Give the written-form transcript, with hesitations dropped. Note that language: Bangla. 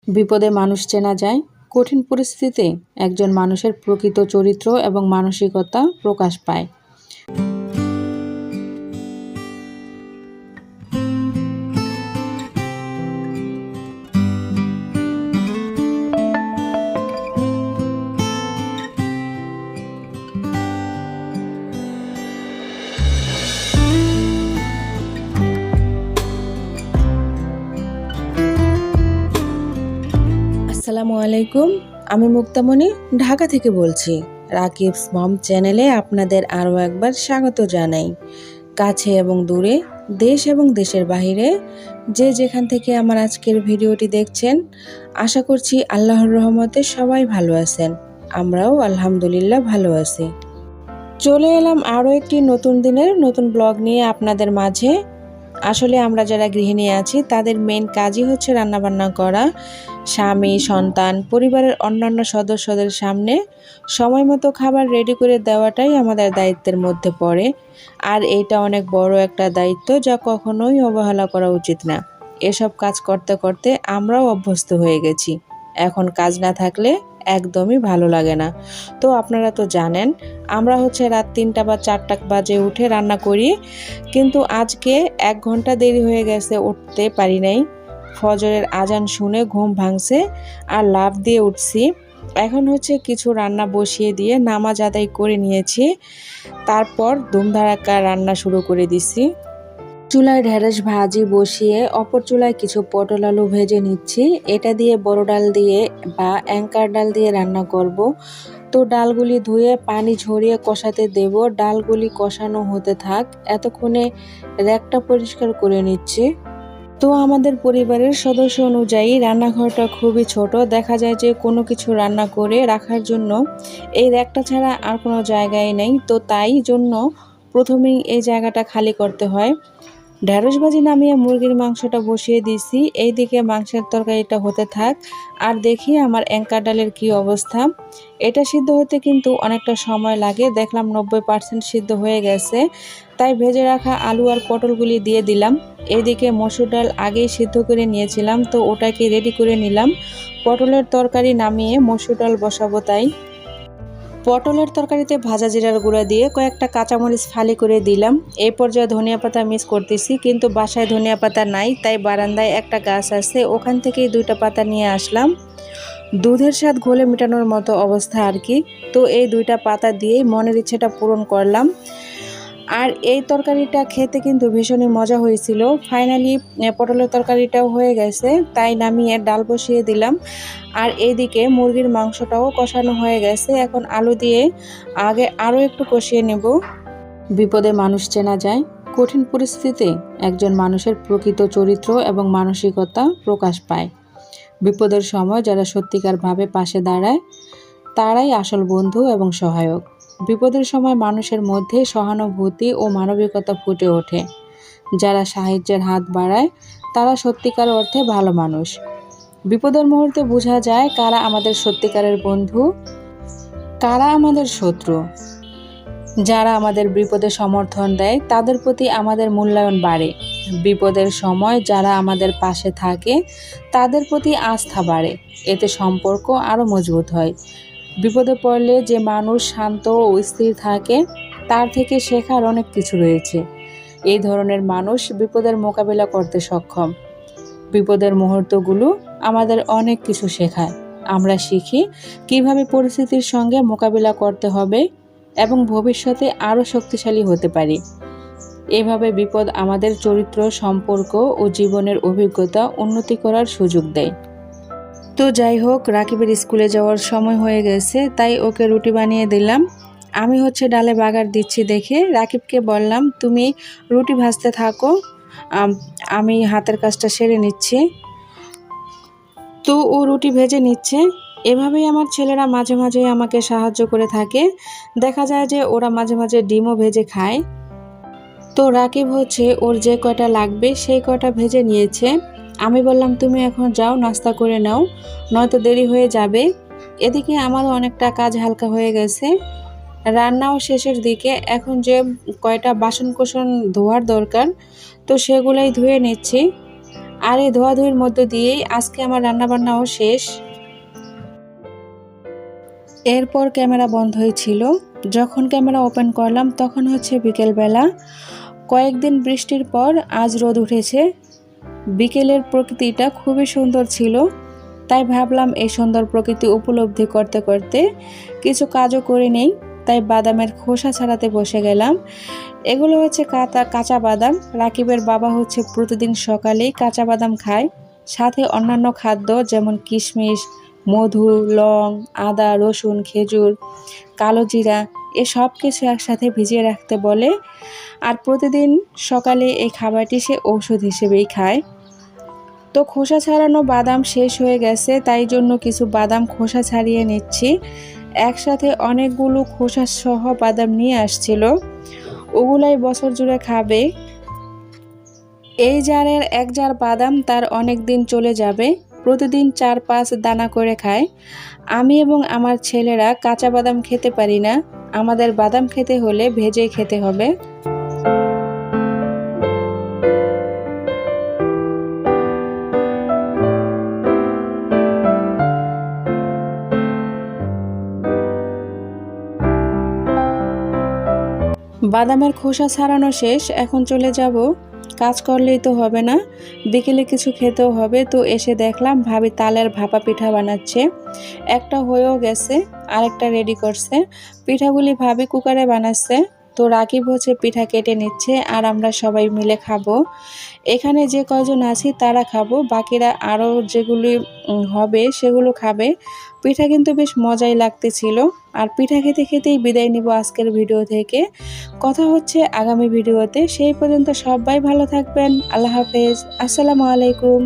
বিপদে মানুষ চেনা যায়। কঠিন পরিস্থিতিতে একজন মানুষের প্রকৃত চরিত্র এবং মানসিকতা প্রকাশ পায়। আসসালামু আলাইকুম, আমি মুক্তামণি ঢাকা থেকে বলছি। রাকিবস মম চ্যানেলে আপনাদের আরও একবার স্বাগত জানাই। কাছে এবং দূরে, দেশ এবং দেশের বাহিরে যে যেখান থেকে আমার আজকের ভিডিওটি দেখছেন, আশা করছি আল্লাহর রহমতে সবাই ভালো আছেন। আমরাও আলহামদুলিল্লাহ ভালো আছি। চলে এলাম আরও একটি নতুন দিনের নতুন ব্লগ নিয়ে আপনাদের মাঝে। আসলে আমরা যারা গৃহিণী আছি তাদের মেন কাজই হচ্ছে রান্নাবান্না করা। স্বামী, সন্তান, পরিবারের অন্যান্য সদস্যদের সামনে সময় মতো খাবার রেডি করে দেওয়াটাই আমাদের দায়িত্বের মধ্যে পড়ে। আর এইটা অনেক বড় একটা দায়িত্ব, যা কখনোই অবহেলা করা উচিত না। এসব কাজ করতে করতে আমরাও অভ্যস্ত হয়ে গেছি। এখন কাজ না থাকলে একদমই ভালো লাগে না। তো আপনারা তো জানেন, আমরা হচ্ছে রাত 3টা বা 4টা বাজে উঠে রান্না করি, কিন্তু আজকে 1 ঘন্টা দেরি হয়ে গেছে, উঠতে পারি নাই। ফজরের আজান শুনে ঘুম ভাঙছে আর লাফ দিয়ে উঠছি। এখন হচ্ছে কিছু রান্না বসিয়ে দিয়ে নামাজ আদায় করে নিয়েছি, তারপর ধুমধারাক্কা রান্না শুরু করে দিছি। চুলায় ঢেঁড়স ভাজি বসিয়ে অপর চুলায় কিছু পটল আলু ভেজে নিচ্ছি। এটা দিয়ে বড় ডাল দিয়ে বা অ্যাঙ্কার ডাল দিয়ে রান্না করব। তো ডালগুলি ধুয়ে পানি ঝরিয়ে কষাতে দেব। ডালগুলি কষানো হতে থাক, এতক্ষণে র্যাকটা পরিষ্কার করে নিচ্ছি। তো আমাদের পরিবারের সদস্য অনুযায়ী রান্নাঘরটা খুবই ছোট। দেখা যায় যে কোনো কিছু রান্না করে রাখার জন্য এই র্যাকটা ছাড়া আর কোনো জায়গায় নেই। তো তাই জন্য প্রথমেই এই জায়গাটা খালি করতে হয়। ঢেঁড়স ভাজি নামিয়ে মুরগির মাংসটা বসিয়ে দিয়েছি। এইদিকে মাংসের তরকারিটা হতে থাক। আর দেখি আমার অ্যাঙ্কার ডালের কী অবস্থা। এটা সিদ্ধ হতে কিন্তু অনেকটা সময় লাগে। দেখলাম 90% সিদ্ধ হয়ে গেছে, তাই ভেজে রাখা আলু আর পটলগুলি দিয়ে দিলাম। এইদিকে মসুর ডাল আগেই সিদ্ধ করে নিয়েছিলাম, তো ওটাকে রেডি করে নিলাম। পটলের তরকারি নামিয়ে মসুর ডাল বসাবো তাই। পটলের তরকারিতে ভাজা জিরার গুঁড়া দিয়ে কয়েকটা কাঁচামরিচ ফালি করে দিলাম। এই পর্যায়ে ধনিয়া পাতা মিক্স করতেছি, কিন্তু বাসায় ধনিয়া পাতা নাই, তাই বারান্দায় একটা গাছ আছে, ওখান থেকেই 2টা পাতা নিয়ে আসলাম। দুধের স্বাদ ঘোলে মেটানোর মতো অবস্থা আর কি। তো এই 2টা পাতা দিয়েই মনের ইচ্ছেটা পূরণ করলাম। আর এই তরকারিটা খেতে কিন্তু ভীষণই মজা হয়েছিল। ফাইনালি পটলের তরকারিটাও হয়ে গেছে, তাই নামিয়ে ডাল বসিয়ে দিলাম। আর এইদিকে মুরগির মাংসটাও কষানো হয়ে গেছে। এখন আলু দিয়ে আগে আরও একটু কষিয়ে নেব। বিপদে মানুষ চেনা যায়। কঠিন পরিস্থিতিতে একজন মানুষের প্রকৃত চরিত্র এবং মানসিকতা প্রকাশ পায়। বিপদের সময় যারা সত্যিকারভাবে পাশে দাঁড়ায়, তারাই আসল বন্ধু এবং সহায়ক। বিপদের সময় মানুষের মধ্যে সহানুভূতি ও মানবিকতা ফুটে ওঠে। যারা সাহায্যের হাত বাড়ায়, তারা সত্যিকার অর্থে ভালো মানুষ। বিপদের মুহূর্তে বোঝা যায় কারা আমাদের সত্যিকারের বন্ধু, কারা আমাদের শত্রু। যারা আমাদের বিপদে সমর্থন দেয়, তাদের প্রতি আমাদের মূল্যায়ন বাড়ে। বিপদের সময় যারা আমাদের পাশে থাকে, তাদের প্রতি আস্থা বাড়ে। এতে সম্পর্ক আরও মজবুত হয়। বিপদে পড়লে যে মানুষ শান্ত ও স্থির থাকে, তার থেকে শেখার অনেক কিছু রয়েছে। এই ধরনের মানুষ বিপদের মোকাবিলা করতে সক্ষম। বিপদের মুহূর্তগুলো আমাদের অনেক কিছু শেখায়। আমরা শিখি কিভাবে পরিস্থিতির সঙ্গে মোকাবিলা করতে হবে এবং ভবিষ্যতে আরও শক্তিশালী হতে পারি। এভাবে বিপদ আমাদের চরিত্র, সম্পর্ক ও জীবনের অভিজ্ঞতা উন্নতি করার সুযোগ দেয়। তো যাই হোক, রাকিবের স্কুলে যাওয়ার সময় হয়ে গেছে, তাই ওকে রুটি বানিয়ে দিলাম। আমি হচ্ছে ডালে বাগার দিচ্ছি দেখে রাকিবকে বললাম, তুমি রুটি ভাজতে থাকো, আমি হাতের কাজটা সেরে নিচ্ছি। তো ও রুটি ভেজে নিচ্ছে। এভাবেই আমার ছেলেরা মাঝে মাঝে আমাকে সাহায্য করে থাকে। দেখা যায় যে ওরা মাঝে মাঝে ডিমও ভেজে খায়। তো রাকিব হচ্ছে ওর যে কয়টা লাগবে সেই কয়টা ভেজে নিয়েছে। আমি বললাম, তুমি এখন যাও, নাস্তা করে নাও, নয়তো দেরি হয়ে যাবে। এদিকে আমারও অনেকটা কাজ হালকা হয়ে গেছে, রান্নাও শেষের দিকে। এখন যে কয়টা বাসন কোসন ধোয়ার দরকার, তো সেগুলাই ধুয়ে নিচ্ছি। আর এই ধোয়াধুয়ির মধ্য দিয়েই আজকে আমার রান্নাবান্নাও শেষ। এরপর ক্যামেরা বন্ধ হয়েছিল। যখন ক্যামেরা ওপেন করলাম তখন হচ্ছে বিকেলবেলা। কয়েকদিন বৃষ্টির পর আজ রোদ উঠেছে। বিকেলের প্রকৃতিটা খুবই সুন্দর ছিল, তাই ভাবলাম এই সুন্দর প্রকৃতি উপলব্ধি করতে করতে কিছু কাজও করে নেই। তাই বাদামের খোসা ছাড়াতে বসে গেলাম। এগুলো হচ্ছে কাঁচা বাদাম। রাকিবের বাবা হচ্ছে প্রতিদিন সকালেই কাঁচা বাদাম খায়, সাথে অন্যান্য খাদ্য যেমন কিশমিশ, মধু, লং, আদা, রসুন, খেজুর, কালো জিরা এসব কিছু একসাথে ভিজিয়ে রাখতে বলে। আর প্রতিদিন সকালে এই খাবারটি সে ঔষধ হিসেবেই খায়। তো খোসা ছাড়ানো বাদাম শেষ হয়ে গেছে, তাই জন্য কিছু বাদাম খোসা ছাড়িয়ে নিচ্ছি। একসাথে অনেকগুলো খোসা সহ বাদাম নিয়ে আসছিল, ওগুলাই বছর জুড়ে খাবে। এই জারের এক জার বাদাম তার অনেক দিন চলে যাবে। প্রতিদিন 4-5 দানা করে খায়। আমি এবং আমার ছেলেরা কাঁচা বাদাম খেতে পারি না, আমাদের বাদাম খেতে হলে ভেজে খেতে হবে। বাদামের খোসা ছাড়ানো শেষ, এখন চলে যাব। কাজ করলেই তো হবে না, বিকেলে কিছু খেতেও হবে। তো এসে দেখলাম ভাবি তালের ভাপা পিঠা বানাচ্ছে। একটা হয়েও গেছে, আরেকটা রেডি করছে। পিঠাগুলি ভাবি কুকারে বানাচ্ছে। তো রাকিব হচ্ছে পিঠা কেটে নিচ্ছে, আর আমরা সবাই মিলে খাবো। এখানে যে কয়জন আছি তারা খাবো, বাকিরা আরও যেগুলি হবে সেগুলো খাবে। পিঠা কিন্তু বেশ মজাই লাগতেছিল। আর পিঠা খেতে খেতেই বিদায় নিব আজকের ভিডিও থেকে। কথা হচ্ছে আগামী ভিডিওতে। সেই পর্যন্ত সবাই ভালো থাকবেন। আল্লাহ হাফেজ। আসসালামু আলাইকুম।